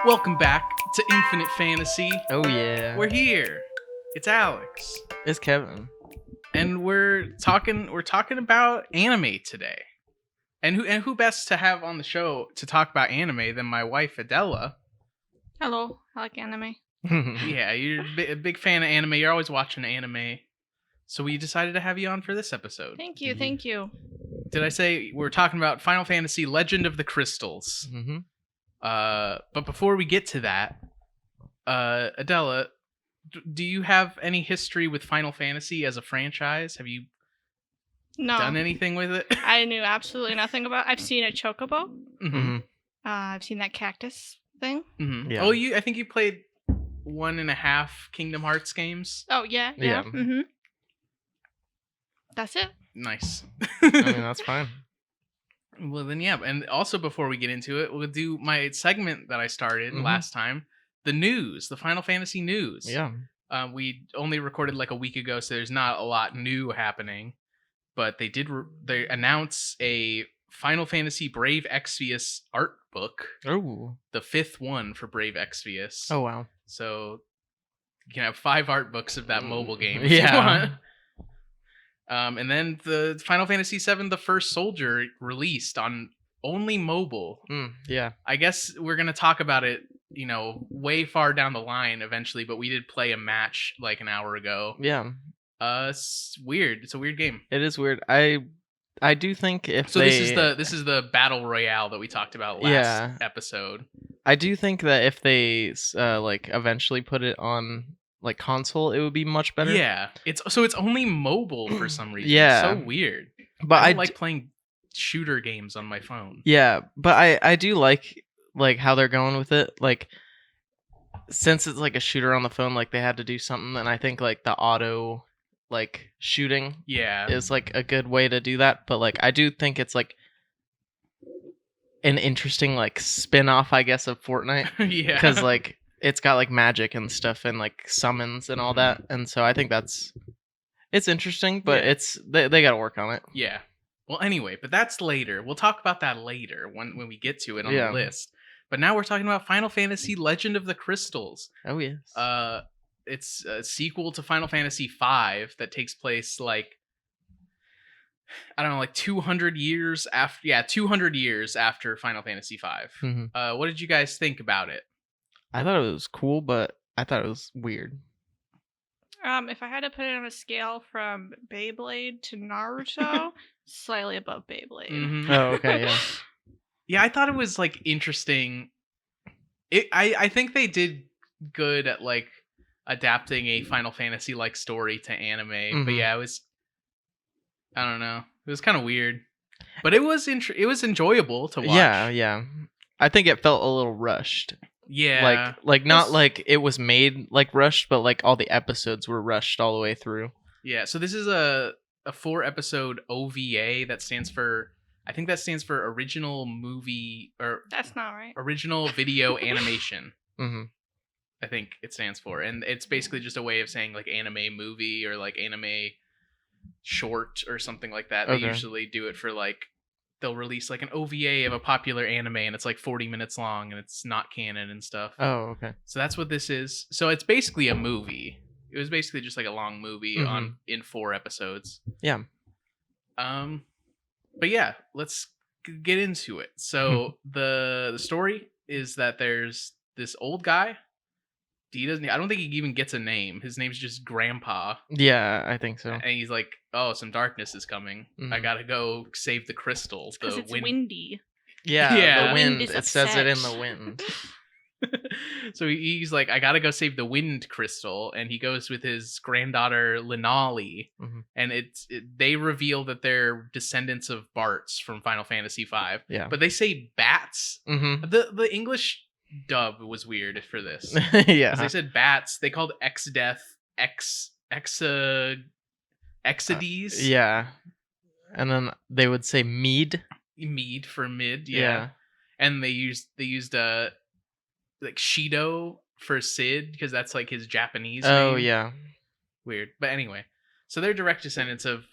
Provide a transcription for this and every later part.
Welcome back to Infinite Fantasy. Oh yeah. We're here. It's Alex, It's Kevin. and we're talking about anime today. And who best to have on the show to talk about anime than my wife Adela? Hello, I like anime. Yeah, you're a big fan of anime. You're always watching anime. So we decided to have you on for this episode. Thank you. Did I say we're talking about Final Fantasy Legend of the Crystals? Mm-hmm. But before we get to that, Adela, do you have any history with Final Fantasy as a franchise? Have you No, done anything with it? I knew absolutely nothing about. I've seen a chocobo. Mm-hmm. I've seen that cactus thing. Mm-hmm. Yeah. Oh, I think you played 1.5 Kingdom Hearts games. Oh yeah. Yeah. Mm-hmm. That's it. Nice. I mean, that's fine. Well, then, yeah. And also, before we get into it, we'll do my segment that I started last time. The news, the Final Fantasy news. Yeah. We only recorded like a week ago, so there's not a lot new happening. But they did they announce a Final Fantasy Brave Exvius art book. Oh. The 5th one for Brave Exvius. Oh wow. So you can have 5 art books of that mobile game if you Yeah. want. And then the Final Fantasy VII, The First Soldier, released on only mobile. Yeah. I guess we're going to talk about it, way far down the line eventually, but we did play a match like an hour ago. Yeah. It's weird. It's a weird game. It is weird. I do think if So they... this is the battle royale that we talked about last episode. I do think that if they eventually put it on like console, it would be much better. Yeah. It's only mobile for some reason. Yeah. It's so weird. But I don't like playing shooter games on my phone. Yeah, but I do like how they're going with it. Like, since it's like a shooter on the phone, like they had to do something, and I think like the auto like shooting is like a good way to do that. But like I do think it's like an interesting like spin-off, I guess, of Fortnite. Yeah. Because like it's got like magic and stuff and like summons and all that, and so I think it's interesting, but it's they got to work on it. Yeah. Well, anyway, but that's later. We'll talk about that later when we get to it on the list. But now we're talking about Final Fantasy Legend of the Crystals. Oh yes. It's a sequel to Final Fantasy V that takes place like 200 years after. Yeah, 200 years after Final Fantasy V. Mm-hmm. What did you guys think about it? I thought it was cool, but I thought it was weird. If I had to put it on a scale from Beyblade to Naruto, slightly above Beyblade. Mm-hmm. Oh, okay, yeah. Yeah, I thought it was like interesting. I think they did good at like adapting a Final Fantasy like story to anime. Mm-hmm. But yeah, I don't know. It was kind of weird. But it was enjoyable to watch. Yeah. I think it felt a little rushed. Yeah. Like not like it was made like rushed, but like all the episodes were rushed all the way through. Yeah, so this is a 4-episode OVA that stands for original movie or That's not right. original video animation. Mm-hmm. I think it stands for, and it's basically just a way of saying like anime movie or like anime short or something like that. Okay. They usually do it for like they'll release like an OVA of a popular anime and it's like 40 minutes long and it's not canon and stuff. Oh, okay. So that's what this is. So it's basically a movie. It was basically just like a long movie in 4 episodes. Yeah. But yeah, let's get into it. So the story is that there's this old guy. I don't think he even gets a name. His name's just Grandpa. Yeah, I think so. And he's like, "Oh, some darkness is coming. I gotta go save the crystal." Because it's windy. Yeah, the wind. Is it says it in upset. the wind. So he's like, "I gotta go save the wind crystal," and he goes with his granddaughter Linali, and they reveal that they're descendants of Barts from Final Fantasy V. Yeah, but they say bats. Mm-hmm. The English dub was weird for this. Yeah, they said bats. They called Exdeath Exades. Yeah, and then they would say mead for mid. Yeah. And they used like Shido for Sid because that's like his Japanese name. Oh yeah, weird. But anyway, so they're direct descendants of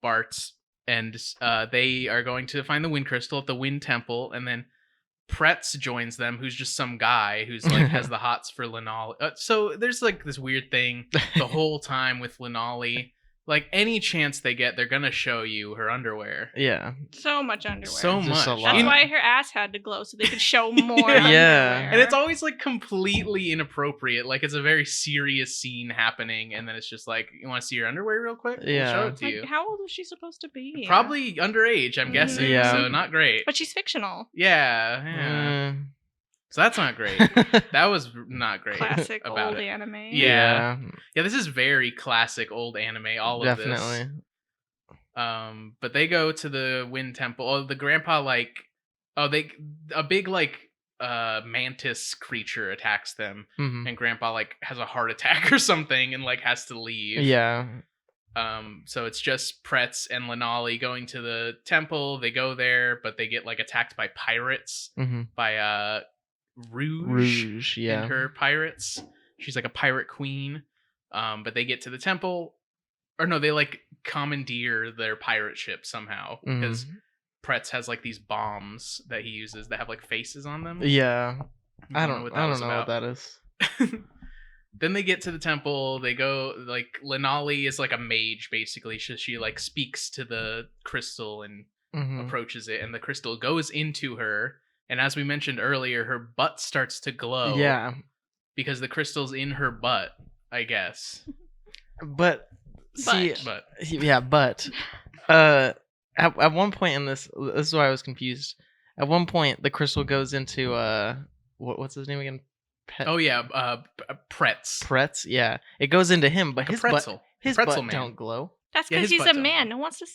Bart's, and they are going to find the Wind Crystal at the Wind Temple, and then Pretz joins them, who's just some guy who's like has the hots for Lenali. So there's like this weird thing the whole time with Lenali. Like any chance they get, they're gonna show you her underwear. Yeah, so much underwear. So Just much. a lot. That's why her ass had to glow, so they could show more Yeah. underwear. And it's always like completely inappropriate. Like it's a very serious scene happening, and then it's just like, you want to see your underwear real quick? Yeah. We'll show it to like, you. how old was she supposed to be? Probably underage, I'm guessing. Yeah. So not great. But she's fictional. Yeah. So that's not great. That was not great. Classic about old it. anime. Yeah. Yeah, this is very classic old anime, all of Definitely. this. But they go to the Wind Temple. Oh, the grandpa a big mantis creature attacks them, and grandpa like has a heart attack or something and like has to leave. Yeah. So it's just Pretz and Lenali going to the temple. They go there, but they get like attacked by pirates, by Rouge, yeah. and her pirates. She's like a pirate queen. But they get to the temple, or no, they like commandeer their pirate ship somehow because Pretz has like these bombs that he uses that have like faces on them. Yeah. I don't know about. what that is. Then they get to the temple. They go like Lenali is like a mage basically. She like speaks to the crystal and approaches it, and the crystal goes into her. And as we mentioned earlier, her butt starts to glow. Yeah. Because the crystal's in her butt, I guess. But see, but at one point in this is why I was confused. At one point, the crystal goes into what's his name again? Pretz. Pretz, yeah. It goes into him, but like his butt man. don't glow. That's because he's a man. No one wants to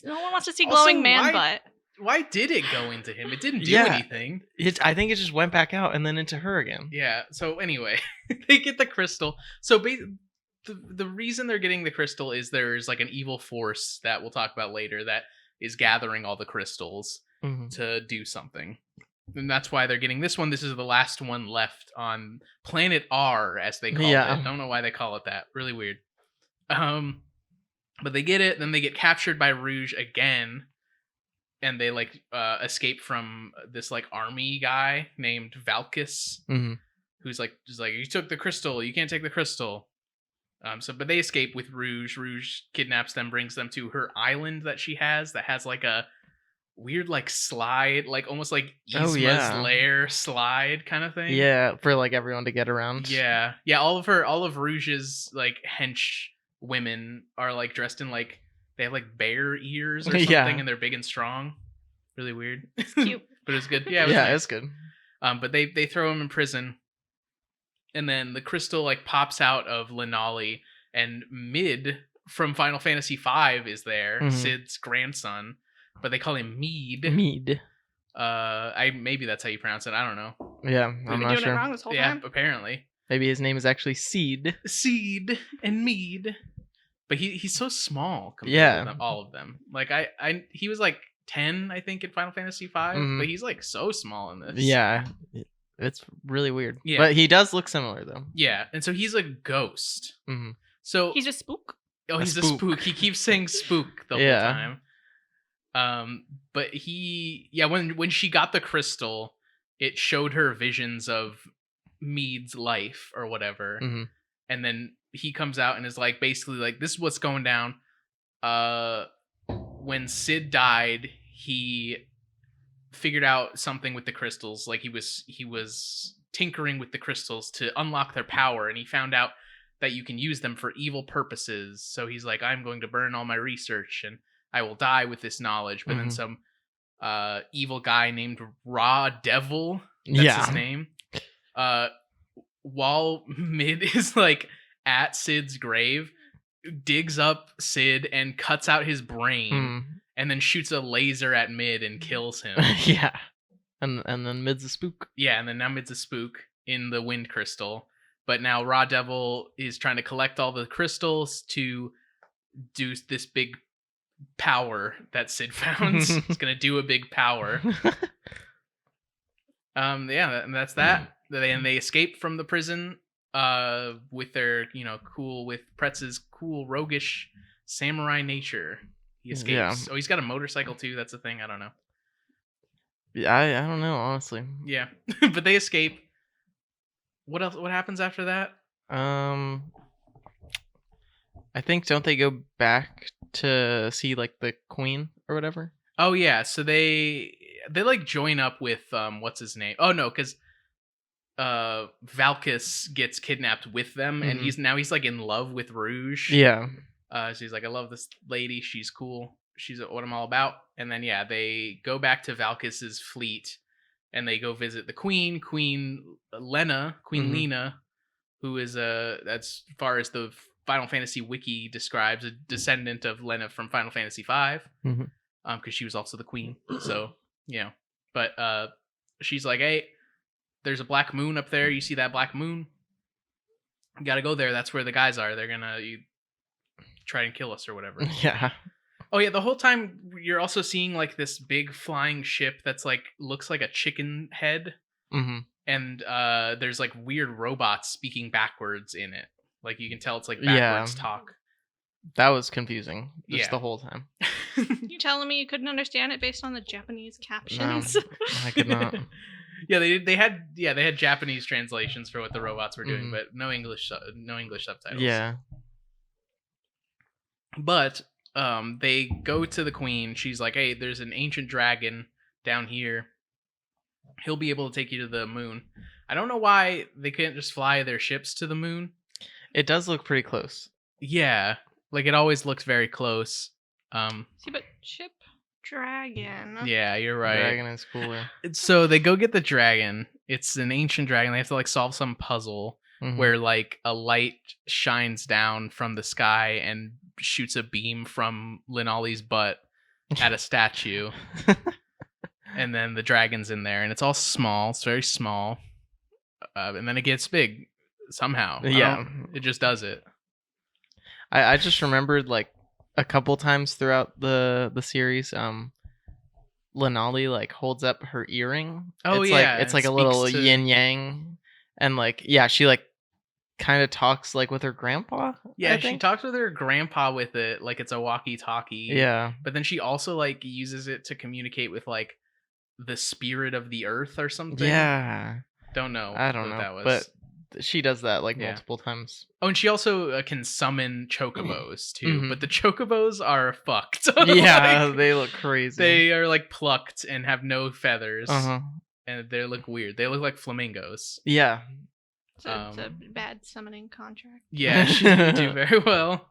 see Also, glowing man butt. Why did it go into him? It didn't do anything. I think it just went back out and then into her again. Yeah. So anyway, they get the crystal. So the reason they're getting the crystal is there's like an evil force that we'll talk about later that is gathering all the crystals to do something. And that's why they're getting this one. This is the last one left on planet R, as they call it. I don't know why they call it that. Really weird. But they get it, then they get captured by Rouge again. And they like escape from this like army guy named Valkis, who's like just like, you took the crystal, you can't take the crystal. But they escape with Rouge. Rouge kidnaps them, brings them to her island that she has that has like a weird like slide, like almost like Yzma's lair slide kind of thing. Yeah, for like everyone to get around. Yeah. All of Rouge's like hench women are like dressed in like, they have like bear ears or something, and they're big and strong. Really weird. It's cute. But it was good. Yeah, it was good. But they throw him in prison. And then the crystal like pops out of Lenali, and Mid from Final Fantasy V is there, Sid's grandson. But they call him Mead. Mead. Maybe that's how you pronounce it. I don't know. Yeah, I'm not sure. It wrong this whole time? Apparently. Maybe his name is actually Seed. Seed and Mead. But he's so small compared to all of them. Like he was like 10, I think, in Final Fantasy V, but he's like so small in this. Yeah, it's really weird. Yeah, but he does look similar though. Yeah, and so he's a ghost. So he's a spook. Oh, he's a spook. He keeps saying spook the whole time. But when she got the crystal, it showed her visions of Mead's life or whatever, and then he comes out and is like basically like, this is what's going down. When Sid died, he figured out something with the crystals. Like he was tinkering with the crystals to unlock their power, and he found out that you can use them for evil purposes. So he's like, I'm going to burn all my research and I will die with this knowledge. But then some evil guy named Raw Devil, that's his name, while Mid is like at Sid's grave, digs up Sid and cuts out his brain, and then shoots a laser at Mid and kills him. And then Mid's a spook. Yeah, and then now Mid's a spook in the Wind Crystal. But now Raw Devil is trying to collect all the crystals to do this big power that Sid found. It's gonna do a big power. And that's that. And they escape from the prison with their, with Pretz's cool roguish samurai nature. He escapes. Oh, he's got a motorcycle too. That's a thing. I don't know. I don't know, honestly. Yeah. But they escape. What else? What happens after that? I think, don't they go back to see like the queen or whatever? Oh yeah, so they like join up with what's his name? Oh no, because Valkis gets kidnapped with them, and he's like in love with Rouge. Yeah. So he's like, I love this lady. She's cool. She's what I'm all about. And then yeah, they go back to Valkis's fleet, and they go visit the Queen Lena, who is as far as the Final Fantasy wiki describes, a descendant of Lena from Final Fantasy V. Because she was also the queen. So but she's like, hey, there's a black moon up there. You see that black moon? You gotta go there. That's where the guys are. They're gonna try and kill us or whatever. Yeah. Oh yeah, the whole time you're also seeing like this big flying ship that's like looks like a chicken head. And there's like weird robots speaking backwards in it. Like you can tell it's like backwards talk. That was confusing just the whole time. You telling me you couldn't understand it based on the Japanese captions? No, I could not. Yeah, they had Japanese translations for what the robots were doing, but no English subtitles. Yeah. But they go to the queen. She's like, hey, there's an ancient dragon down here. He'll be able to take you to the moon. I don't know why they couldn't just fly their ships to the moon. It does look pretty close. Yeah, like it always looks very close. See, but ship dragon. Yeah, you're right. Dragon is cooler. So they go get the dragon. It's an ancient dragon. They have to like solve some puzzle where like a light shines down from the sky and shoots a beam from Linali's butt at a statue. And then the dragon's in there, and it's all small. It's very small. And then it gets big somehow. Yeah. It just does it. I just remembered like a couple times throughout the series, Linali like holds up her earring. Oh, it's yeah. It's like a little yin yang. And like, yeah, she like kind of talks like with her grandpa. Yeah, she talks with her grandpa with it like it's a walkie-talkie. Yeah. But then she also like uses it to communicate with like the spirit of the earth or something. Yeah. Don't know. I don't know. That was. But she does that like multiple times. Oh, and she also can summon chocobos too. But the chocobos are fucked. Yeah, like, they look crazy. They are like plucked and have no feathers. And they look weird. They look like flamingos. Yeah. So it's a bad summoning contract. Yeah, she didn't do very well.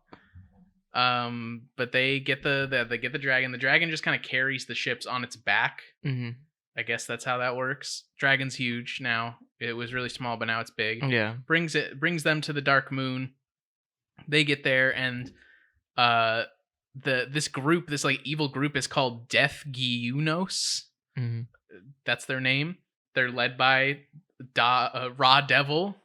But they get the dragon. The dragon just kind of carries the ships on its back. I guess that's how that works. Dragon's huge now. It was really small, but now it's big. Yeah. Brings them to the Dark Moon. They get there, and this group, this like evil group, is called Death Gyunos. That's their name. They're led by Raw Devil.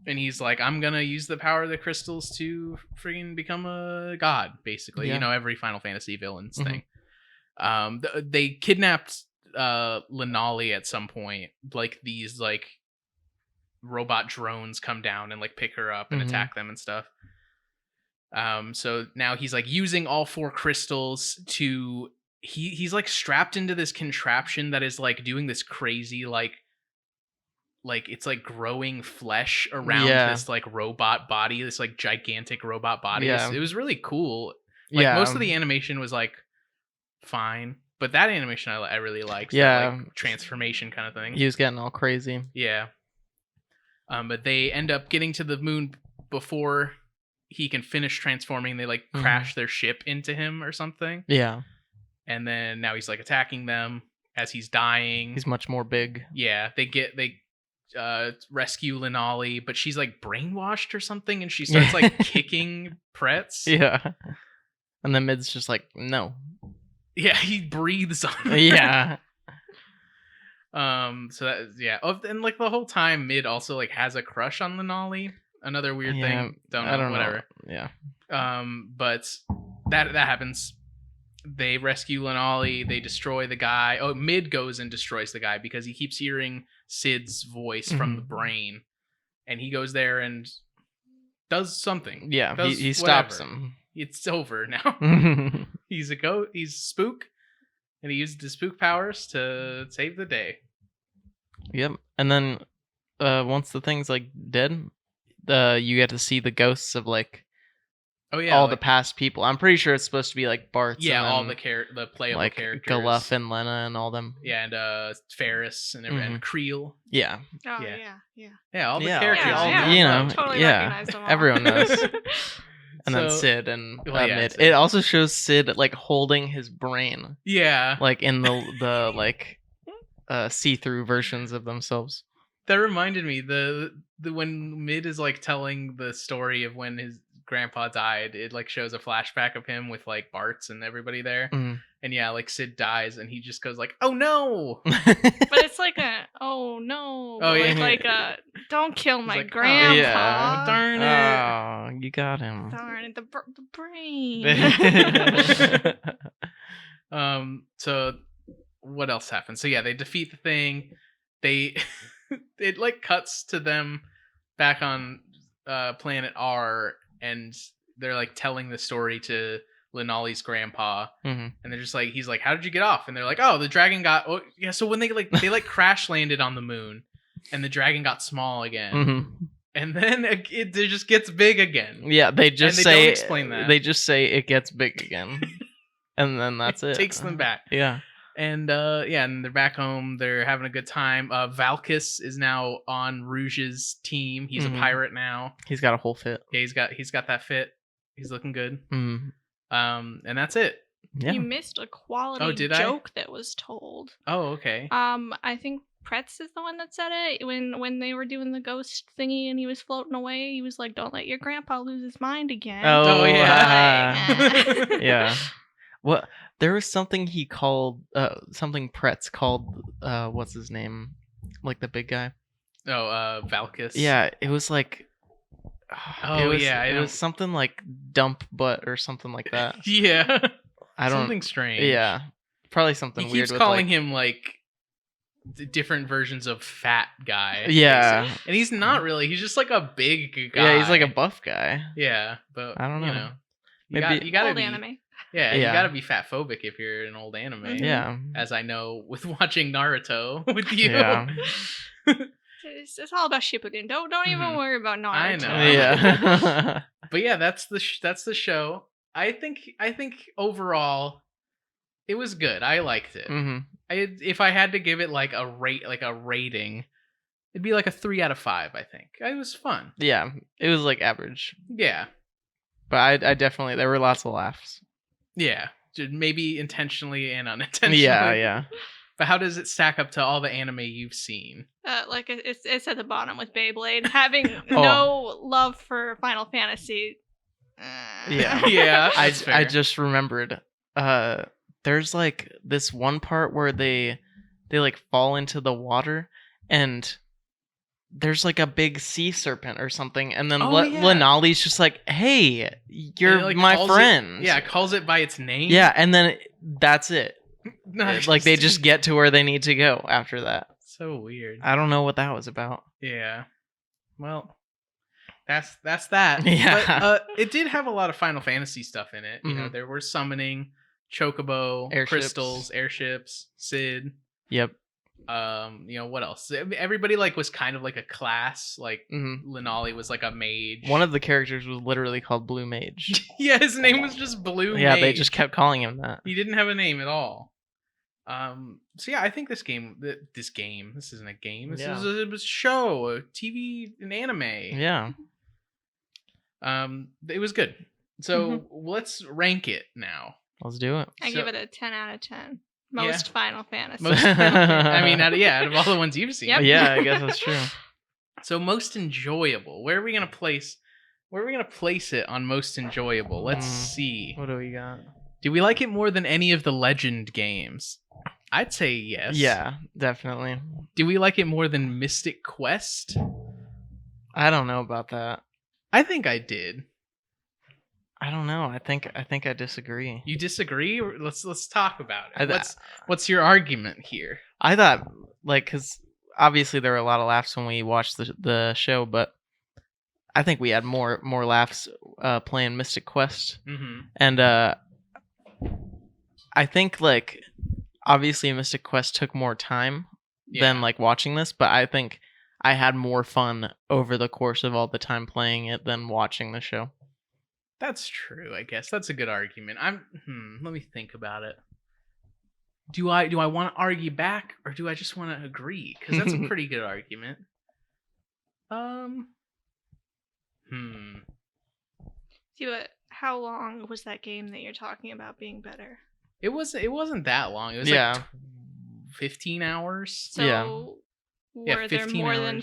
And he's like, I'm gonna use the power of the crystals to freaking become a god, basically. Yeah. Every Final Fantasy villain's thing. They kidnapped Linali at some point. Like these like robot drones come down and like pick her up and attack them and stuff. So now he's like using all 4 crystals to he's like strapped into this contraption that is like doing this crazy like it's like growing flesh around this like robot body, this like gigantic robot body. Yeah. It was really cool. Like most of the animation was like fine, but that animation I really liked. Yeah, that, like, transformation kind of thing. He was getting all crazy. Yeah. But they end up getting to the moon before he can finish transforming. They like crash their ship into him or something. Yeah. And then now he's like attacking them as he's dying. He's much more big. Yeah, they rescue Linali, but she's like brainwashed or something, and she starts like kicking Pretz. Yeah. And then Mid's just like, no. Yeah, he breathes on her. Yeah. So that, yeah. Oh, and like the whole time Mid also like has a crush on Linali. Another weird thing. I don't know. Whatever. Yeah. But that happens. They rescue Linali. They destroy the guy. Oh, Mid goes and destroys the guy because he keeps hearing Sid's voice from the brain, and he goes there and does something. Yeah, he stops him. It's over now. He's Spook. And he used his spook powers to save the day. Yep. And then once the thing's like dead, you get to see the ghosts of like all the past people. I'm pretty sure it's supposed to be like Bart's. Yeah, and all the playable like characters. Galuff and Lena and all them. Yeah, and Ferris and Creel. Yeah. Oh yeah. Yeah, all the characters. Totally recognize them all. Everyone knows. And then Sid and Mid. Sid. It also shows Sid like holding his brain. Yeah. Like in the like see-through versions of themselves. That reminded me the when Mid is like telling the story of when his grandpa died, it like shows a flashback of him with like Bart's and everybody there. And yeah, like Sid dies and he just goes like, "Oh no." But it's like a oh no. Oh yeah. Like a don't kill my grandpa. Yeah. Darn it. Oh, you got him. Darn it, the brain. So what else happened? So yeah, they defeat the thing. It like cuts to them back on planet R, and they're like telling the story to Linali's grandpa, and they're just like, he's like, "How did you get off?" And they're like, "Oh, the dragon got." Oh yeah, so when they crash landed on the moon, and the dragon got small again, and then it just gets big again. Yeah, they don't explain that. They just say it gets big again, and then that's it. Takes them back. Yeah. And and they're back home. They're having a good time. Valkus is now on Rouge's team. He's a pirate now. He's got a whole fit. Yeah, he's got that fit. He's looking good. And that's it. Yeah. You missed a quality joke that was told. Oh, okay. I think Pretz is the one that said it when they were doing the ghost thingy and he was floating away. He was like, "Don't let your grandpa lose his mind again." Oh yeah. Like, yeah. What? There was something he called, something Pretz called, what's his name? Like the big guy? Oh, Valkus. Yeah, it was like... It was something like dump butt or something like that. Yeah. Something strange. Yeah. Probably something weird. He keeps calling him like different versions of fat guy. Yeah. Basically. And he's not really. He's just like a big guy. Yeah, he's like a buff guy. Yeah, but I don't know. You gotta old be anime. Yeah, you gotta be fat phobic if you're an old anime. Yeah. As I know with watching Naruto with you. Yeah. It's all about Shippuden. Don't even worry about Naruto. I know. Yeah. But yeah, that's the show. I think overall it was good. I liked it. If I had to give it like a rating, it'd be like a 3 out of 5, I think. It was fun. Yeah. It was like average. Yeah. But I definitely, there were lots of laughs. Yeah. Maybe intentionally and unintentionally. Yeah. But how does it stack up to all the anime you've seen? Like it's at the bottom with Beyblade having no love for Final Fantasy. Yeah. I just remembered. There's like this one part where they like fall into the water and there's like a big sea serpent or something, and then Linali's just like, "Hey, you're like my friend." Calls it by its name. Yeah, and then that's it. Nice. Like they just get to where they need to go after that. So weird. I don't know what that was about. Yeah. Well, that's that. Yeah. But it did have a lot of Final Fantasy stuff in it. You know, there were summoning, chocobo, crystals, airships, Sid. Yep. What else? Everybody like was kind of like a class. Like Linali was like a mage. One of the characters was literally called Blue Mage. Yeah, his name was just Blue Mage. Yeah, they just kept calling him that. He didn't have a name at all. So yeah, I think this isn't a game. This is a show, a TV, an anime. Yeah. It was good. So let's rank it now. Let's do it. I give it a 10 out of 10. Most Final Fantasy. I mean, out of all the ones you've seen. Yep. Yeah, I guess that's true. So most enjoyable. Where are we gonna place it on most enjoyable? Let's see. What do we got? Do we like it more than any of the Legend games? I'd say yes. Yeah, definitely. Do we like it more than Mystic Quest? I don't know about that. I think I did. I don't know. I think I disagree. You disagree? Let's talk about it. What's your argument here? I thought, like, because obviously there were a lot of laughs when we watched the show, but I think we had more laughs playing Mystic Quest, and I think like obviously Mystic Quest took more time than like watching this, but I think I had more fun over the course of all the time playing it than watching the show. That's true, I guess. That's a good argument. Let me think about it. Do I want to argue back, or do I just want to agree? Because that's a pretty good argument. See, but how long was that game that you're talking about being better? It wasn't that long. It was like 15 hours. So were there more than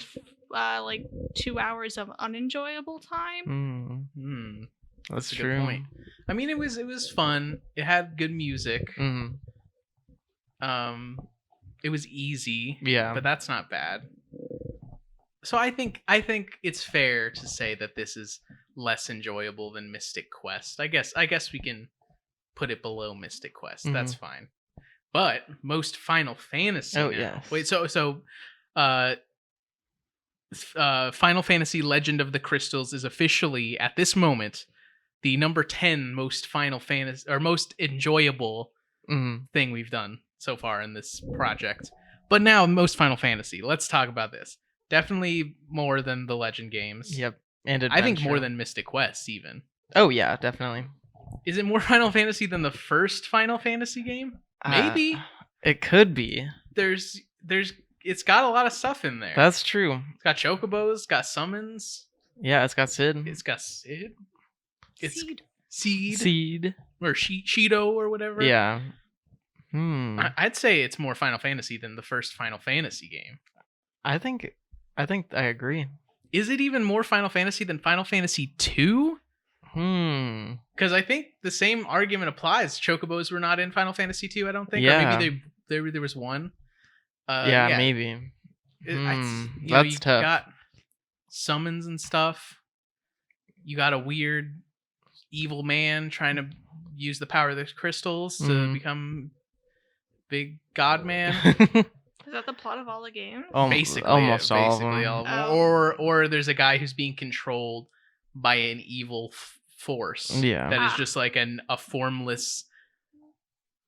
like 2 hours of unenjoyable time? That's a true. Good point. I mean, it was fun. It had good music. It was easy. Yeah, but that's not bad. So I think it's fair to say that this is less enjoyable than Mystic Quest. I guess we can put it below Mystic Quest. That's fine. But most Final Fantasy. Oh yes. Wait. So Final Fantasy Legend of the Crystals is officially at this moment the number 10 most Final Fantasy or most enjoyable thing we've done so far in this project. But now most Final Fantasy. Let's talk about this. Definitely more than the Legend games. Yep. And I think more than Mystic Quest even. Oh yeah, definitely. Is it more Final Fantasy than the first Final Fantasy game? Maybe. It could be. It's got a lot of stuff in there. That's true. It's got chocobos, it's got summons. Yeah, it's got Sid. It's got Sid. It's Seed. Or Cheeto or whatever. Yeah. I'd say it's more Final Fantasy than the first Final Fantasy game. I think I agree. Is it even more Final Fantasy than Final Fantasy 2? Because I think the same argument applies. Chocobos were not in Final Fantasy 2, I don't think. Yeah. Or maybe there was one. Maybe. That's tough. You got summons and stuff. You got a weird evil man trying to use the power of the crystals to become big god man. Is that the plot of all the games? Basically, almost all of them. Or there's a guy who's being controlled by an evil force. Yeah, that is just like a formless.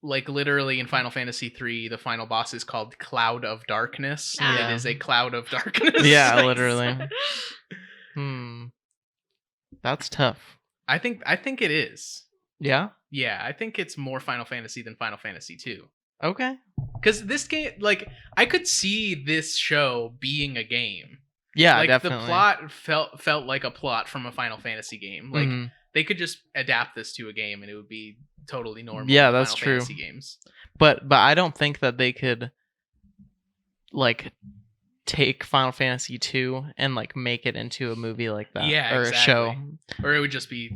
Like literally in Final Fantasy 3, the final boss is called Cloud of Darkness. And it is a cloud of darkness. Yeah, literally. That's tough. I think it is. Yeah? Yeah, I think it's more Final Fantasy than Final Fantasy 2. Okay. Because this game, like, I could see this show being a game. Yeah, like, definitely. The plot felt like a plot from a Final Fantasy game. Like, they could just adapt this to a game and it would be totally normal. Yeah, that's Final true. Fantasy games. But I don't think that they could, like, take Final Fantasy 2 and, like, make it into a movie like that. Yeah, or exactly. A show. Or it would just be,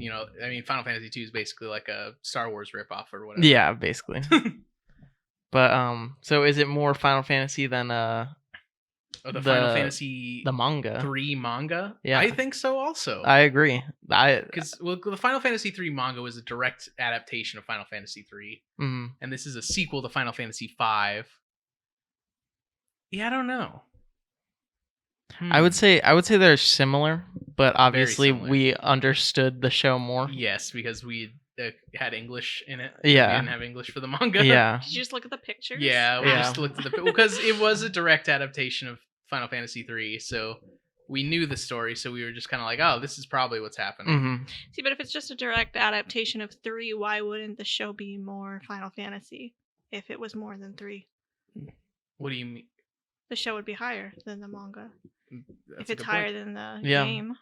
Final Fantasy 2 is basically like a Star Wars ripoff or whatever. Yeah, basically. But so is it more Final Fantasy than the Final Fantasy the manga 3 manga? Yeah, I think so. Also, I agree. Because the Final Fantasy 3 manga was a direct adaptation of Final Fantasy 3, and this is a sequel to Final Fantasy 5. Yeah, I don't know. I would say they're similar, but obviously we understood the show more. Yes, because we had English in it. Yeah, we didn't have English for the manga. Yeah. Did you just look at the pictures? Yeah, we just looked at because it was a direct adaptation of Final Fantasy 3, so we knew the story. So we were just kind of like, oh, this is probably what's happening. See, but if it's just a direct adaptation of 3, why wouldn't the show be more Final Fantasy? If it was more than 3, what do you mean? The show would be higher than the manga. That's if it's higher than the game.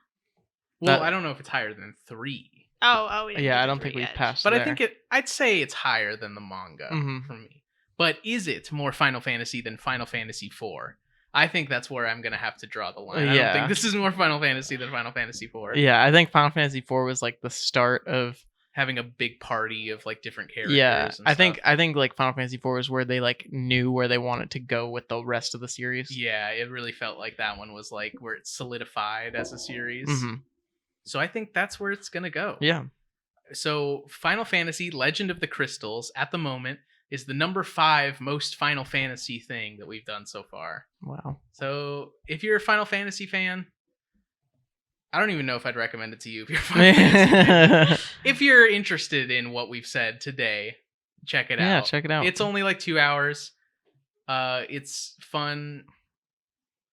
Well, I don't know if it's higher than 3. Oh, yeah. I don't think we've passed. But there. I'd say it's higher than the manga for me. But is it more Final Fantasy than Final Fantasy 4? I think that's where I'm gonna have to draw the line. I don't think this is more Final Fantasy than Final Fantasy 4. Yeah, I think Final Fantasy 4 was like the start of having a big party of like different characters. Yeah, I think like Final Fantasy 4 was where they like knew where they wanted to go with the rest of the series. Yeah, it really felt like that one was like where it's solidified as a series. So I think that's where it's gonna go. Yeah. So Final Fantasy Legend of the Crystals at the moment is the number 5 most Final Fantasy thing that we've done so far. Wow. So if you're a Final Fantasy fan, I don't even know if I'd recommend it to you if you're a Final Fantasy fan. If you're interested in what we've said today, check it out. Yeah, check it out. It's only like 2 hours. It's fun.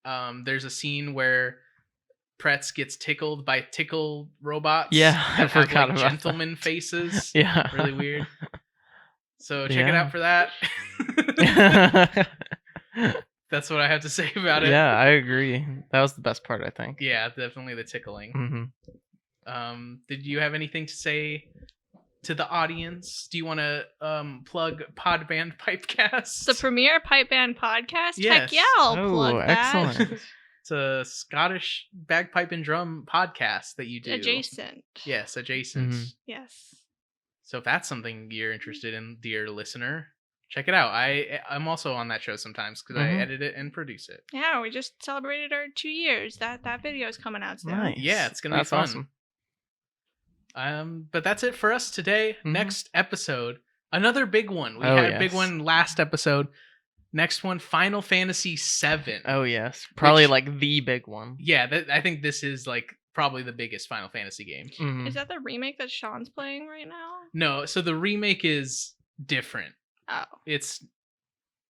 There's a scene where Pretz gets tickled by tickle robots. Yeah, that I forgot have, about gentleman that. faces. Yeah, really weird. So check it out for that. That's what I have to say about it. Yeah, I agree. That was the best part, I think. Yeah, definitely the tickling. Mm-hmm. Did you have anything to say to the audience? Do you want to plug Podband Pipecast? The premier pipe band podcast? Yes. Heck yeah, I'll plug that. Excellent. It's a Scottish bagpipe and drum podcast that you do. Adjacent. Yes, adjacent. Mm-hmm. Yes. So if that's something you're interested in, dear listener, check it out. I'm also on that show sometimes because I edit it and produce it. Yeah, we just celebrated our 2 years. That video is coming out soon. Nice. Yeah, it's gonna be fun. Awesome. But that's it for us today. Mm-hmm. Next episode, another big one. We had a big one last episode. Next one, Final Fantasy VII. Oh yes, probably like the big one. Yeah, I think this is like probably the biggest Final Fantasy game. Mm-hmm. Is that the remake that Sean's playing right now? No, so the remake is different. Oh, It's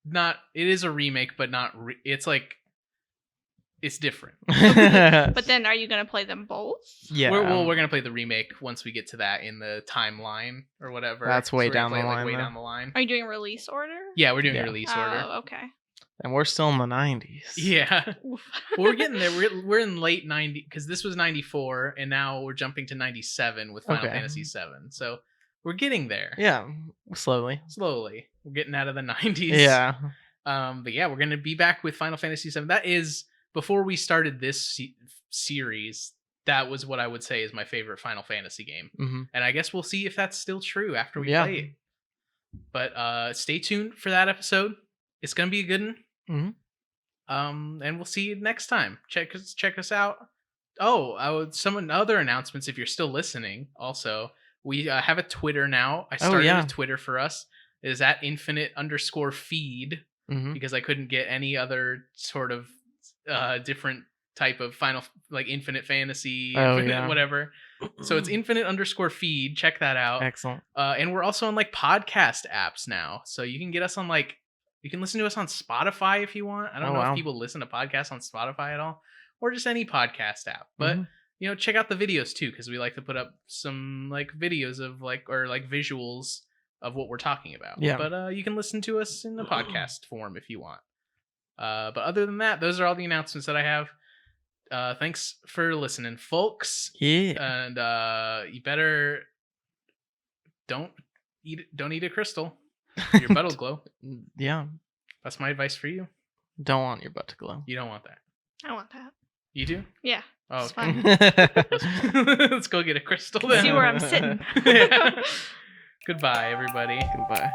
not. It is a remake, but not. It's like it's different. but then are you gonna play them both? Yeah. We're gonna play the remake once we get to that in the timeline or whatever. That's way down the line. Way down the line. Are you doing release order? Yeah, we're doing a release order. Oh, okay. And we're still in the 90s. Yeah. Well, we're getting there. We're in late 90 because this was 94 and now we're jumping to 97 with Final Fantasy VII. So we're getting there. Yeah, slowly. We're getting out of the 90s. Yeah. But yeah, we're gonna be back with Final Fantasy VII. That is, before we started this series, that was what I would say is my favorite Final Fantasy game. Mm-hmm. And I guess we'll see if that's still true after we play it. But stay tuned for that episode. It's gonna be a good one. Mm-hmm. And we'll see you next time. Check us out. Oh, some other announcements if you're still listening. Also, we have a Twitter now. I started a Twitter for us. It is at @infinite_feed because I couldn't get any other sort of different type of Infinite Fantasy, whatever. So it's *infinite_feed. Check that out. Excellent. And we're also on podcast apps now, so you can get us on you can listen to us on Spotify if you want. I don't know if people listen to podcasts on Spotify at all, or just any podcast app. But check out the videos too, because we like to put up some videos of visuals of what we're talking about. Yeah. But you can listen to us in the podcast form if you want. But other than that, those are all the announcements that I have. Thanks for listening, folks. Yeah. And you better don't eat a crystal. Your butt will glow. Yeah. That's my advice for you. Don't want your butt to glow. You don't want that. I want that. You do? Yeah. Oh, it's okay. fine. Let's go get a crystal then. See where I'm sitting. Yeah. Goodbye, everybody. Goodbye.